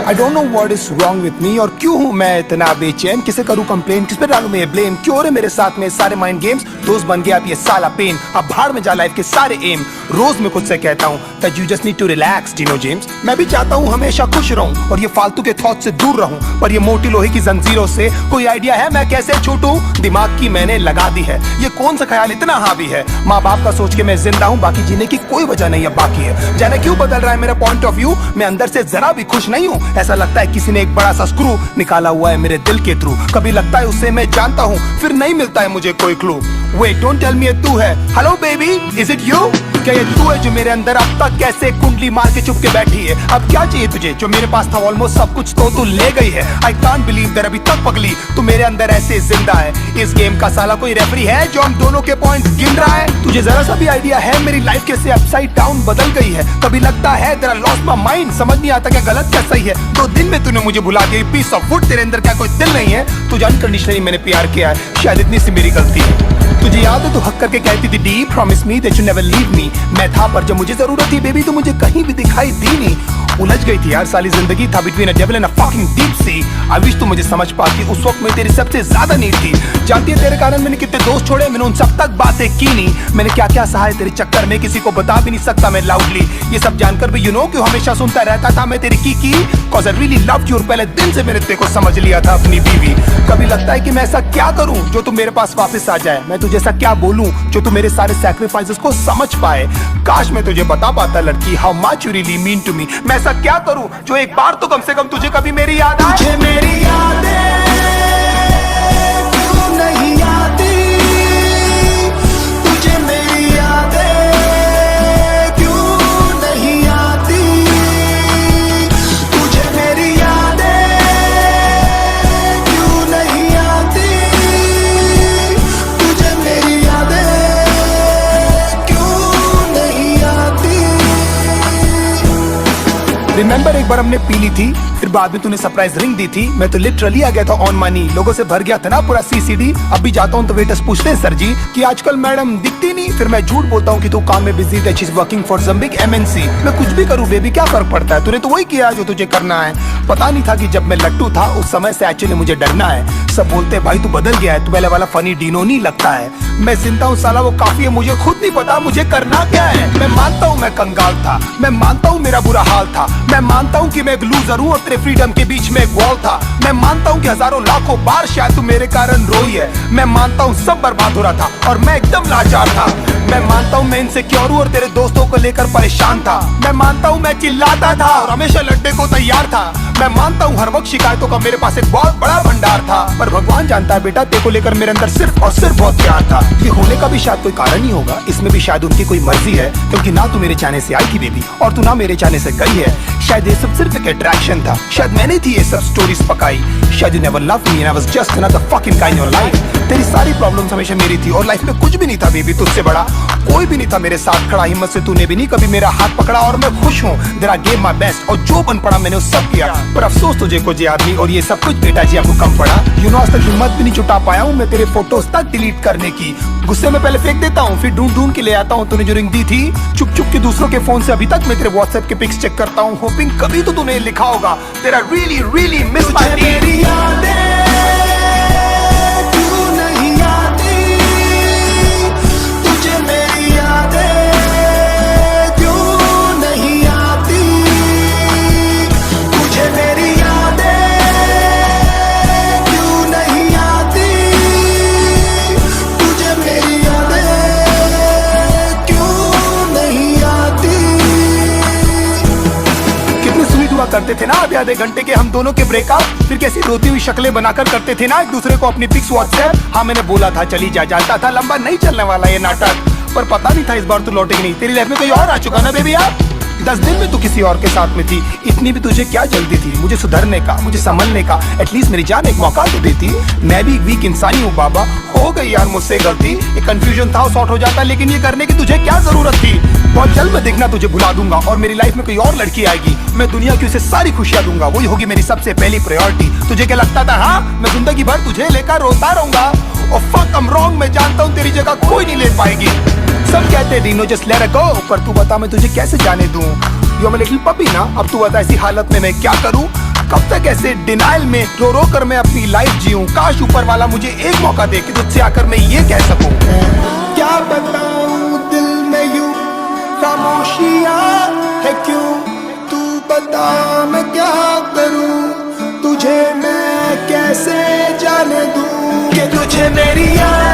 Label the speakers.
Speaker 1: I don't know what is wrong with me और क्यों हूँ मैं इतना बेचैन, किसे करूँ कंप्लेन, किस पे डालूं मैं ब्लेम, क्यों हो रहे मेरे साथ में सारे माइंड गेम्स, दोस्त बन गया अब ये साला पेन, अब भाड़ में जा लाइफ के सारे एम। रोज मैं खुद से कहता हूँ that you just need to relax, Dino James। मैं भी चाहता हूँ हमेशा खुश रहूं और ये फालतू के थॉट से दूर रहूं, पर ये मोटी लोहे की जंजीरों से कोई आइडिया है मैं कैसे छूटूं? दिमाग की मैंने लगा दी है, ये कौन सा ख्याल इतना हावी है? माँ बाप का सोच के मैं जिंदा हूँ, बाकी जीने की कोई वजह नहीं है बाकी है। जाने क्यों बदल रहा है मेरा पॉइंट ऑफ व्यू, मैं अंदर से जरा भी खुश नहीं हूँ। ऐसा लगता है किसी ने एक बड़ा सा स्क्रू निकाला हुआ है मेरे दिल के थ्रू। कभी लगता है उससे मैं जानता हूँ, फिर नहीं मिलता है मुझे कोई clue. Wait don't tell me ये तू है, hello baby is it you? क्या ये तू है जो मेरे अंदर अब तक कैसे कुंडली मार के चुप के बैठी है? अब क्या चाहिए तुझे? जो मेरे पास था ऑलमोस्ट सब कुछ तो तू ले गई है। आई कांट बिलीव दैट अभी तक पगली तू मेरे अंदर ऐसे जिंदा है। इस गेम का साला कोई रेफरी है जो हम दोनों के पॉइंट गिन रहा है? तुझे जरा सा भी आइडिया है मेरी लाइफ कैसे अपसाइड डाउन बदल गई है? कभी लगता है तेरा लॉस्ट माय माइंड, समझ नहीं आता क्या गलत क्या सही है। 2 दिन में तूने मुझे भुला दिया, पीस ऑफ वुड, तेरे अंदर क्या कोई दिल नहीं है? तुझे अनकंडीशनली मैंने प्यार किया है, शायद इतनी सी मेरी गलती है। तुझे याद है तू हक करके कहती थी D promise me that you never leave me. मैं था पर जब मुझे जरूरत थी बेबी तो मुझे कहीं भी दिखाई दी नहीं। उलझ गई थी यार साली जिंदगी, था between a devil and a fucking deep sea. I wish तू मुझे समझ पाती, उस वक्त में तेरी सबसे ज्यादा नीड थी। जानती है तेरे कारण मैंने कितने दोस्त छोड़े, मैंने उन सब तक बातें की नहीं। मैंने क्या क्या सहा है तेरे चक्कर में, किसी को बता भी नहीं सकता मैं लाउडली। ये सब जानकर भी यू नो क्यों हमेशा सुनता रहता था मैं तेरी की cause I really loved you, और पहले दिन से मैंने तेरे को समझ लिया था अपनी बीवी। कभी लगता है कि मैं ऐसा क्या करूं जो तू मेरे पास वापस आ जाए, मैं तुझे ऐसा क्या बोलूं जो तू मेरे सारे सैक्रिफाइसेस को समझ पाए। काश मैं तुझे बता पाता लड़की how much you really mean to me. मैं ऐसा क्या करूं जो एक बार तो कम से कम तुझे कभी मेरी याद आए। तुझे मेरी यादें क्यों नहीं आती, तुझे मेरी यादें क्यों नहीं आती, तुझे मेरी यादें क्यों नहीं आती, तुझे मेरी यादें क्यों नहीं आती। रिमेंबर एक बार हमने पी ली थी, फिर बाद में तूने सरप्राइज रिंग दी थी। मैं तो लिटरली आ गया था ऑन मनी, लोगों से भर गया था ना पूरा सीसीडी। अब भी जाता हूँ तो वेटर्स पूछते हैं सर जी कि आजकल मैडम दिखती नहीं, फिर मैं झूठ बोलता हूँ कि तू काम में busy that she is working for some big MNC. मैं कुछ भी करूँ बेबी क्या फर्क पड़ता है, तूने तो वही किया जो तुझे करना है। पता नहीं था कि जब मैं लट्टू था उस समय से एक्चुअली मुझे डरना है। सब बोलते हैं भाई तू बदल गया है, तू पहले वाला फनी डीनो नहीं लगता है। मैं जिंदा हूँ साला वो काफी है, मुझे खुद नहीं पता मुझे करना क्या है। मैं मानता हूँ मैं कंगाल था, मैं मानता हूँ मेरा बुरा हाल था, मैं मानता हूँ कि मैं एक लूजर हूँ और तेरे फ्रीडम के बीच में एक वॉल था। मैं मानता हूँ कि हजारों लाखों बार शायद तू मेरे कारण रोई है। मैं मानता हूँ सब बर्बाद हो रहा था और मैं एकदम लाचार था। मैं मानता हूँ मैं इनसिक्योर हूँ और तेरे दोस्तों को लेकर परेशान था। मैं मानता हूँ मैं चिल्लाता था और हमेशा लड़ने को तैयार था। मैं मानता हूँ हर वक्त शिकायतों का मेरे पास एक बहुत बड़ा भंडार था, पर भगवान जानता है बेटा तेरे को लेकर मेरे अंदर सिर्फ और सिर्फ बहुत प्यार था। ये होने का भी शायद कोई कारण ही होगा, इसमें भी शायद उनकी कोई मर्जी है, क्योंकि ना तू मेरे चाहने से आई थी बेबी और तू ना मेरे चाहने से गई है। शायद ये सब सिर्फ एक अट्रैक्शन था, शायद मैंने थी ये सब स्टोरीज पकाई। शायद you never loved me and I was just another fucking guy in your life. तेरी सारी प्रॉब्लम्स हमेशा मेरी थी और लाइफ में कुछ भी नहीं था बेबी तुझसे बड़ा। कोई भी नहीं था मेरे साथ खड़ा, हिम्मत से तूने भी नहीं कभी मेरा हाथ पकड़ा और मैं खुश हूँ that I gave my best और जो बन पड़ा मैंने उस सब किया। पर अफसोस तुझे कुछ याद नहीं और ये सब कुछ बेटा जी आपको कम पड़ा। यू नो आज तक हिम्मत भी नहीं जुटा पाया हूँ मैं तेरे फोटोज तक डिलीट करने की। गुस्से में पहले फेंक देता हूँ फिर ढूंढ ढूंढ के ले आता हूँ। तूने जो रिंग दी थी चुप चुप के दूसरों के फोन से अभी तक मैं तेरे व्हाट्सएप के पिक्स चेक करता हूँ, होपिंग कभी तो तूने लिखा होगा तेरा रियली रियली मिस माय मेरी यादें क्यों नहीं आती, तुझे मेरी यादें क्यों नहीं आती, तुझे मेरी यादें क्यों नहीं आती, तुझे मेरी यादें क्यों नहीं आती। कितने स्वीट हुआ करते थे ना आधे घंटे के हम दोनों के ब्रेकअप, फिर कैसी रोती हुई शक्लें बनाकर करते थे ना एक दूसरे को अपनी पिक्स व्हाट्सएप। हाँ मैंने बोला था चली जा, जानता था लंबा नहीं चलने वाला ये नाटक, पर पता नहीं था इस बार तू लौटेगी नहीं। तेरी लाइफ में कोई और आ चुका ना बेबी यार। 10 दिन में तू किसी और के साथ में थी, इतनी भी तुझे क्या जल्दी थी मुझे सुधरने का, मुझे संभलने का? एटलीस्ट मेरी जान एक मौका तो देती। मैं भी एक वीक इंसानी हूँ बाबा, हो गई यार मुझसे गलती। एक कंफ्यूजन था सॉर्ट हो जाता, लेकिन ये करने की तुझे क्या जरूरत थी? बहुत जल्द मैं देखना तुझे भुला दूंगा और मेरी लाइफ में कोई और लड़की आएगी, मैं दुनिया की उसे सारी खुशियां दूंगा, वही होगी मेरी सबसे पहली प्रायोरिटी। तुझे क्या लगता था हाँ मैं जिंदगी भर तुझे लेकर रोता रहूंगा? और फक आई एम रॉन्ग, मैं जानता हूँ तेरी जगह कोई नहीं ले पाएगी। सब कहते हैं Dino just let it go, पर तू बता मैं तुझे कैसे जाने दूं? You are my little puppy ना, अब तू बता ऐसी हालत में मैं क्या करूं? कब तक ऐसे डिनाइल में रो रो कर मैं अपनी लाइफ जीऊं। काश ऊपर वाला मुझे एक मौका दे कि तुझसे आकर मैं ये कह सकूं। क्या बताऊं दिल में यूं खामोशियां है क्यों, तू बता मैं क्या करूं, तुझे मैं कैसे जाने दूं कि तुझे मेरी याद